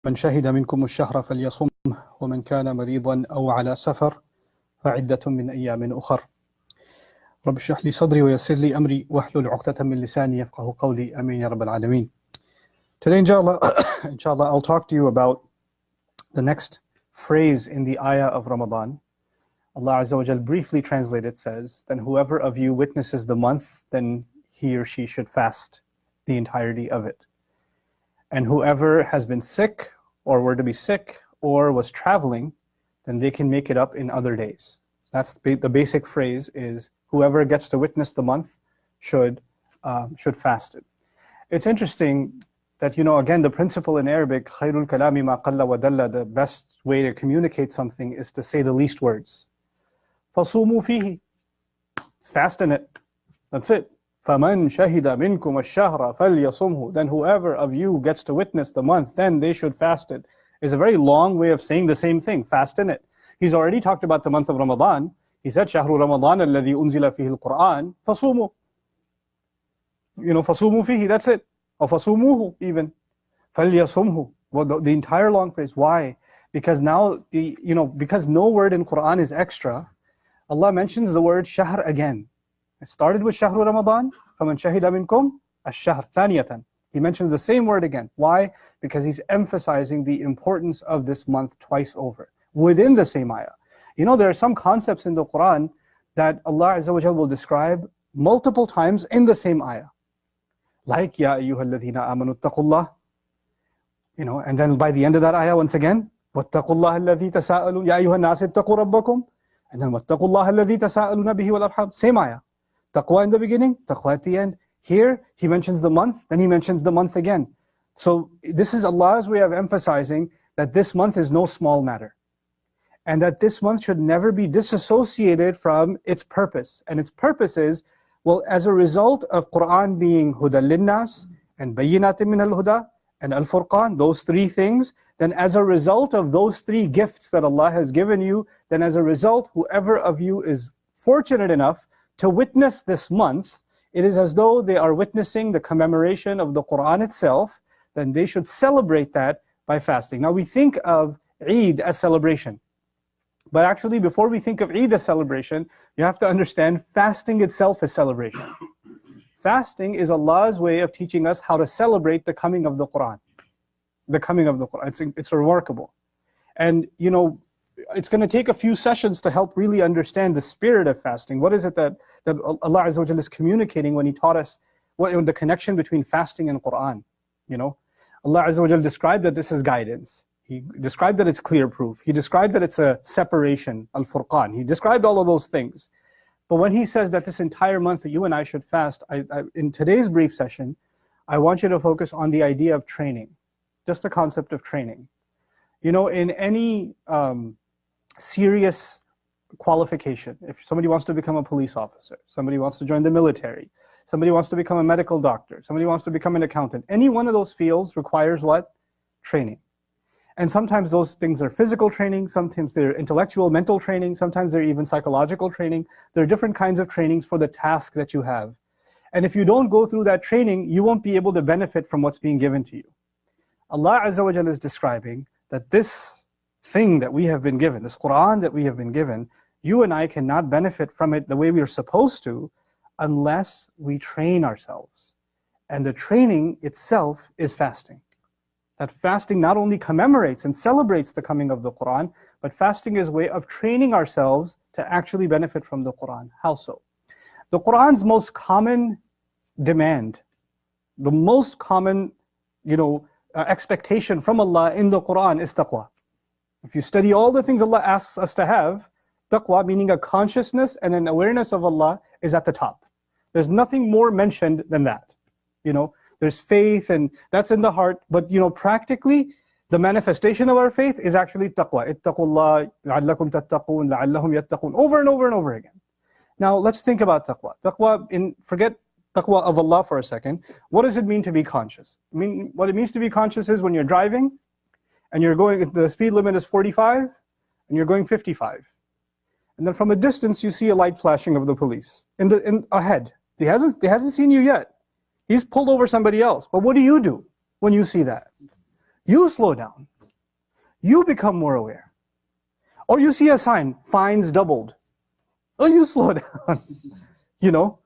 من شهد منكم الشهر فليصمه ومن كان مريضا أو على سفر فعدة من أيام أخر رب اشرح لي صدري ويسر لي أمري واحلل عقدة من لساني يفقه قولي آمين يا رب العالمين. Today inshallah I'll talk to you about the next phrase in the Ayah of Ramadan. Allah Azza wa Jal briefly translated says, then whoever of you witnesses the month, then he or she should fast the entirety of it. And whoever has been sick or were to be sick or was traveling, then they can make it up in other days. That's the basic phrase is whoever gets to witness the month should fast it. It's interesting that, again, the principle in Arabic, خَيْرُ الْكَلَامِ مَا قَلَّ وَدَلَّ, the best way to communicate something is to say the least words. فَصُومُوا فِيهِ, it's fast in it. That's it. فَمَنْ شَهِدَ مِنْكُمُ الشَّهْرَ فَلْيَصُمْهُ, then whoever of you gets to witness the month, then they should fast it. Is a very long way of saying the same thing, fast in it. He's already talked about the month of Ramadan. He said, شَهْرُ رَمَضَانَ الَّذِي أُنزِلَ فِيهِ الْقُرْآنِ فَصُومُوا. فَصُومُوا فِيهِ, that's it. Or فَصُومُوهُ even. فَلْيَصُمْهُ. Well, the entire long phrase. Why? Because now, because no word in Quran is extra, Allah mentions the word shahr again. It started with شهر رمضان فمن شهد منكم الشهر ثانية. He mentions the same word again. Why? Because he's emphasizing the importance of this month twice over within the same ayah. There are some concepts in the Quran that Allah Azza wa Jal will describe multiple times in the same ayah. Like Ya ayyuha alladhina amanu ittaqullah. And then by the end of that ayah once again, wattaqullaha alladhi tasa'alun ya ayyuha an-nas ittaqu rabbakum. And then wattaqullaha alladhi tasa'aluna bihi wal arham. Same ayah. Taqwa in the beginning, taqwa at the end. Here, he mentions the month, then he mentions the month again. So this is Allah's way of emphasizing that this month is no small matter. And that this month should never be disassociated from its purpose. And its purpose is, well, as a result of Quran being Huda linnas and Bayyinatin min al-Huda and Al-Furqan, those three things, then as a result of those three gifts that Allah has given you, then as a result, whoever of you is fortunate enough to witness this month, it is as though they are witnessing the commemoration of the Quran itself, then they should celebrate that by fasting. Now we think of Eid as celebration. But actually, before we think of Eid as celebration, you have to understand fasting itself is celebration. Fasting is Allah's way of teaching us how to celebrate the coming of the Quran. The coming of the Quran. It's remarkable. And, it's going to take a few sessions to help really understand the spirit of fasting. What is it that Allah Azza wa Jalla is communicating when He taught us the connection between fasting and Quran? Allah Azza wa Jalla described that this is guidance. He described that it's clear proof. He described that it's a separation, Al-Furqan. He described all of those things. But when He says that this entire month that you and I should fast, in today's brief session, I want you to focus on the idea of training. Just the concept of training. In any serious qualification, if somebody wants to become a police officer, somebody wants to join the military, somebody wants to become a medical doctor, somebody wants to become an accountant, any one of those fields requires what? Training. And sometimes those things are physical training, sometimes they're intellectual, mental training, sometimes they're even psychological training. There are different kinds of trainings for the task that you have. And if you don't go through that training, you won't be able to benefit from what's being given to you. Allah Azza wa Jalla is describing that this thing that we have been given, this Quran that we have been given, you and I cannot benefit from it the way we are supposed to unless we train ourselves. And the training itself is fasting. That fasting not only commemorates and celebrates the coming of the Quran, but fasting is a way of training ourselves to actually benefit from the Quran. How so? The Quran's most common demand, the most common expectation from Allah in the Quran is taqwa. If you study all the things Allah asks us to have, taqwa, meaning a consciousness and an awareness of Allah, is at the top. There's nothing more mentioned than that. There's faith, and that's in the heart, but practically, the manifestation of our faith is actually taqwa. Ittaqullah, la'allakum tattaqun, la'allahum yattaqun, over and over and over again. Now, let's think about taqwa. Forget taqwa of Allah for a second. What does it mean to be conscious? What it means to be conscious is when you're driving, and the speed limit is 45, and you're going 55. And then from a distance, you see a light flashing of the police ahead. He hasn't seen you yet. He's pulled over somebody else. But what do you do when you see that? You slow down. you become more aware. Or you see a sign, fines doubled. Oh, you slow down. You know?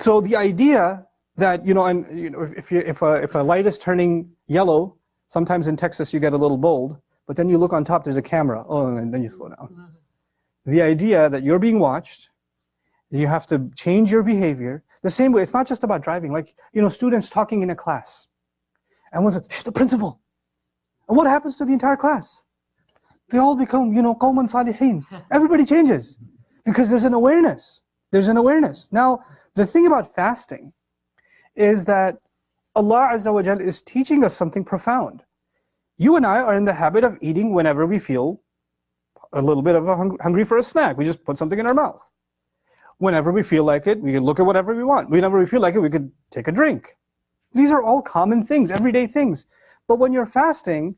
So the idea that, if a light is turning yellow, sometimes in Texas you get a little bold, but then you look on top, there's a camera. Oh, and then you slow down. The idea that you're being watched, you have to change your behavior. The same way, it's not just about driving. Like, students talking in a class. And one's like, the principal. And what happens to the entire class? They all become, qawman salihin. Everybody changes. Because there's an awareness. There's an awareness. Now, the thing about fasting is that Allah Azza wa Jal is teaching us something profound. You and I are in the habit of eating whenever we feel a little bit of hungry for a snack. We just put something in our mouth. Whenever we feel like it, we can look at whatever we want. Whenever we feel like it, we could take a drink. These are all common things, everyday things. But when you're fasting,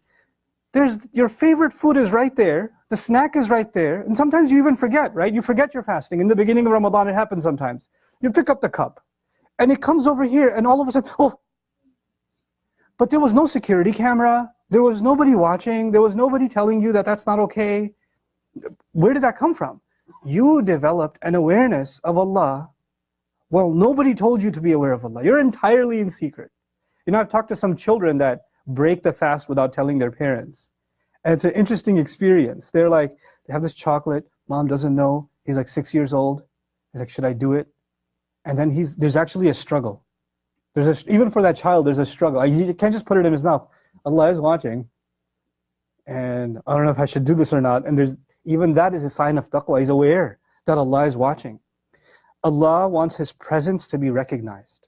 your favorite food is right there, the snack is right there, and sometimes you even forget, right? You forget you're fasting. In the beginning of Ramadan, it happens sometimes. You pick up the cup, and it comes over here, and all of a sudden, oh! But there was no security camera, there was nobody watching, there was nobody telling you that that's not okay. Where did that come from? You developed an awareness of Allah. Well, nobody told you to be aware of Allah. You're entirely in secret. I've talked to some children that break the fast without telling their parents. And it's an interesting experience. They're like, they have this chocolate, mom doesn't know. He's like 6 years old. He's like, should I do it? And then there's actually a struggle. Even for that child, there's a struggle. You can't just put it in his mouth. Allah is watching. And I don't know if I should do this or not. And even that is a sign of taqwa. He's aware that Allah is watching. Allah wants His presence to be recognized.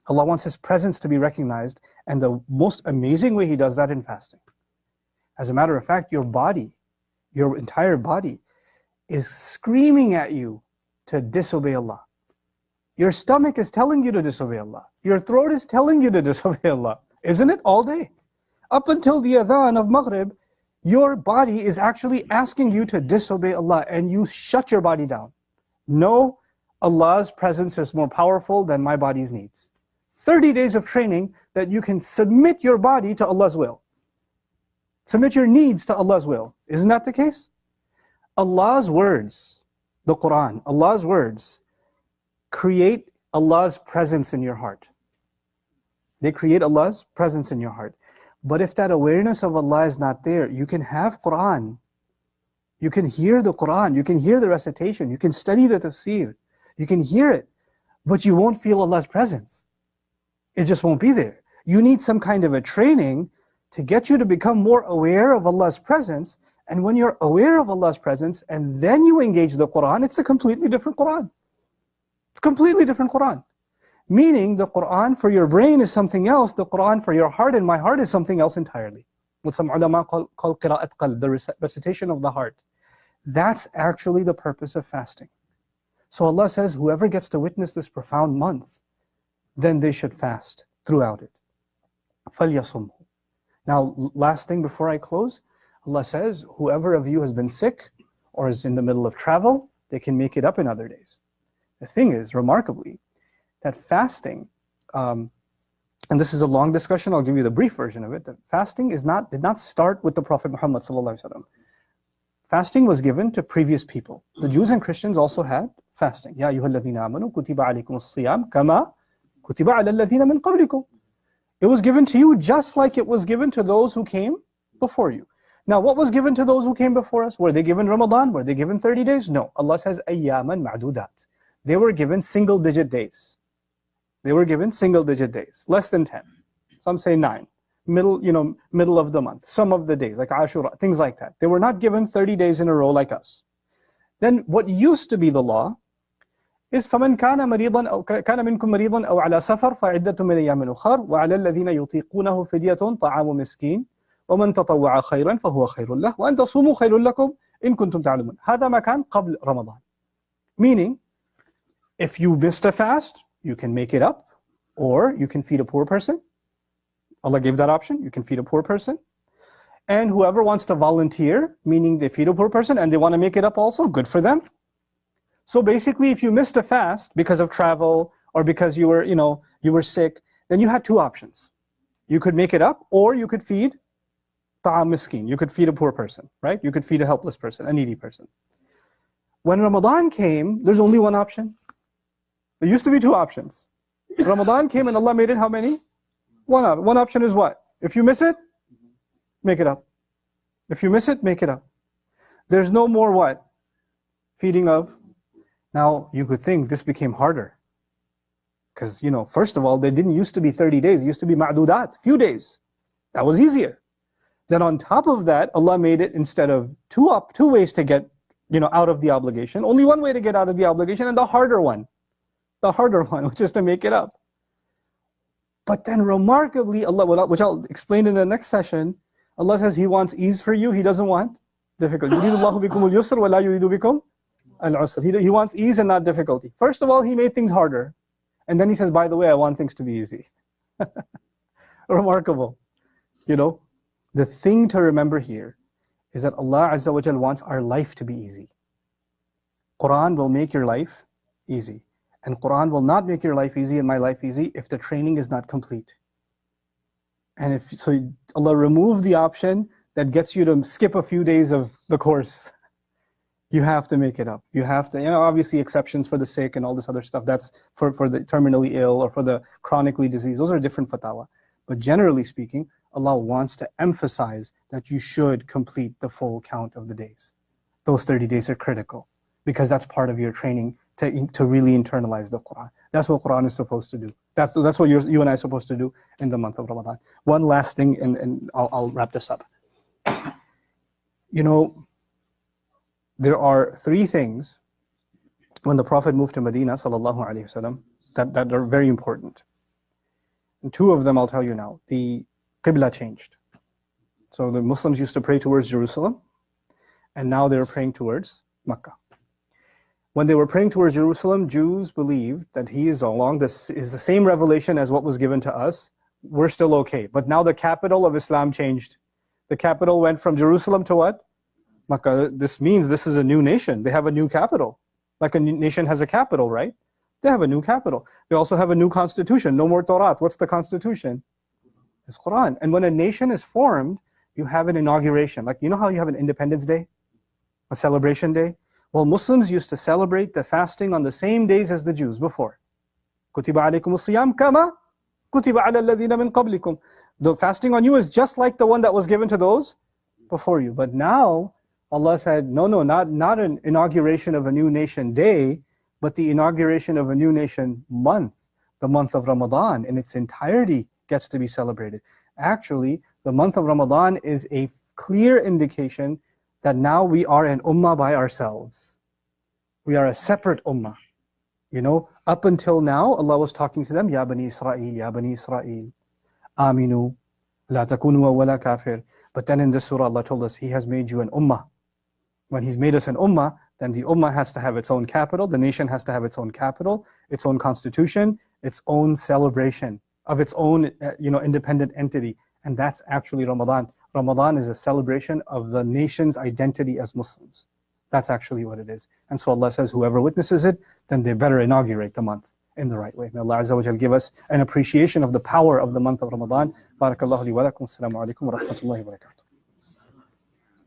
Allah wants His presence to be recognized, and the most amazing way He does that in fasting. As a matter of fact, your body, your entire body, is screaming at you to disobey Allah. Your stomach is telling you to disobey Allah. Your throat is telling you to disobey Allah. Isn't it? All day. Up until the adhan of Maghrib, your body is actually asking you to disobey Allah, and you shut your body down. No, Allah's presence is more powerful than my body's needs. 30 days of training that you can submit your body to Allah's will. Submit your needs to Allah's will. Isn't that the case? Allah's words, the Quran, Allah's words create Allah's presence in your heart. They create Allah's presence in your heart. But if that awareness of Allah is not there, you can have Quran. You can hear the Quran. You can hear the recitation. You can study the tafsir. You can hear it. But you won't feel Allah's presence. It just won't be there. You need some kind of a training to get you to become more aware of Allah's presence. And when you're aware of Allah's presence and then you engage the Quran, it's a completely different Quran. Completely different Quran. Meaning the Quran for your brain is something else, the Quran for your heart and my heart is something else entirely. What some ulama call qira'at qalb, the recitation of the heart. That's actually the purpose of fasting. So Allah says, whoever gets to witness this profound month, then they should fast throughout it. فَلْيَصُمْهُ. Now, last thing before I close, Allah says, whoever of you has been sick or is in the middle of travel, they can make it up in other days. The thing is, remarkably, that fasting, and this is a long discussion, I'll give you the brief version of it, that fasting did not start with the Prophet Muhammad ﷺ. Fasting was given to previous people. The Jews and Christians also had fasting. Ya ayyuhalladhina amanu kutiba alaykumus siyam kama kutiba ala alladhina min qablikum. It was given to you just like it was given to those who came before you. Now, what was given to those who came before us? Were they given Ramadan? Were they given 30 days? No. Allah says, ayyaman ma'dudat. They were given single-digit days. They were given single-digit days, less than 10. Some say 9. Middle of the month. Some of the days, like Ashura, things like that. They were not given 30 days in a row like us. Then what used to be the law is فَمَنْ كَانَ مِنْكُمْ مَرِيضًا أَوْ عَلَى سَفَرٍ فَعِدَّةٌ مِنْ أَيَّامٍ أُخَرَ وَعَلَى الَّذِينَ يُطِيقُونَهُ فِدْيَةٌ طَعَامُ مِسْكِينٍ وَمَنْ تَطَوَّعَ خَيْرًا فَهُوَ خَيْرٌ لَهُ وَأَنْ تَصُومُوا خَيْرٌ لَكُمْ إِن كُنْتُمْ تَعْلَمُونَ هذا ما كان قبل رمضان. Meaning, if you missed a fast, you can make it up, or you can feed a poor person. Allah gave that option. You can feed a poor person. And whoever wants to volunteer, meaning they feed a poor person and they want to make it up also, good for them. So basically, if you missed a fast because of travel or because you were sick, then you had two options. You could make it up, or you could feed ta'am miskin. You could feed a poor person, right? You could feed a helpless person, a needy person. When Ramadan came, there's only one option. There used to be two options. Ramadan came and Allah made it how many? One option is what? If you miss it, make it up. If you miss it, make it up. There's no more what? Feeding of. Now, you could think this became harder. Because, first of all, there didn't used to be 30 days. It used to be ma'dudat, few days. That was easier. Then on top of that, Allah made it instead of two ways to get, out of the obligation, only one way to get out of the obligation, and the harder one, which is to make it up. But then remarkably, Allah, which I'll explain in the next session, Allah says He wants ease for you, He doesn't want difficulty. يُرِيدُ اللَّهُ بِكُمُ الْيُسْرَ وَلَا يُرِيدُ بِكُمْ الْعُسْرَ. He wants ease and not difficulty. First of all, He made things harder. And then He says, by the way, I want things to be easy. Remarkable. The thing to remember here is that Allah Azza wa Jal wants our life to be easy. Quran will make your life easy. And Quran will not make your life easy and my life easy if the training is not complete. And so Allah removed the option that gets you to skip a few days of the course. You have to make it up. You have to, obviously exceptions for the sick and all this other stuff. That's for the terminally ill or for the chronically diseased. Those are different fatwa. But generally speaking, Allah wants to emphasize that you should complete the full count of the days. Those 30 days are critical because that's part of your training to really internalize the Quran. That's what Quran is supposed to do. That's what you and I are supposed to do in the month of Ramadan. One last thing, and I'll wrap this up. There are three things when the Prophet moved to Medina, sallallahu alaihi wasallam, that are very important. And two of them I'll tell you now. The Qibla changed. So the Muslims used to pray towards Jerusalem, and now they're praying towards Mecca. When they were praying towards Jerusalem, Jews believed that He is is the same revelation as what was given to us. We're still okay. But now the capital of Islam changed. The capital went from Jerusalem to what? Mecca. This means this is a new nation. They have a new capital. Like a nation has a capital, right? They have a new capital. They also have a new constitution. No more Torah. What's the constitution? It's Quran. And when a nation is formed, you have an inauguration. Like, how you have an Independence Day? A celebration day? Well, Muslims used to celebrate the fasting on the same days as the Jews before. كُتِبَ عَلَيْكُمُ الصِّيَامُ كَمَا كُتِبَ عَلَى الَّذِينَ مِن قَبْلِكُمْ. The fasting on you is just like the one that was given to those before you. But now, Allah said, no, not an inauguration of a new nation day, but the inauguration of a new nation month, the month of Ramadan in its entirety gets to be celebrated. Actually, the month of Ramadan is a clear indication that now we are an ummah by ourselves. We are a separate ummah. Up until now, Allah was talking to them, Ya Bani Israel, Ya Bani Israel, Aminu, La takunu awwala kafir. But then in this surah, Allah told us, He has made you an ummah. When He's made us an ummah, then the ummah has to have its own capital, the nation has to have its own capital, its own constitution, its own celebration of its own independent entity. And that's actually Ramadan. Ramadan is a celebration of the nation's identity as Muslims. That's actually what it is. And so Allah says, whoever witnesses it, then they better inaugurate the month in the right way. May Allah Azza wa Jal give us an appreciation of the power of the month of Ramadan. Barakallahu li wa lakum. Assalamu alaikum wa rahmatullahi wa barakatuh.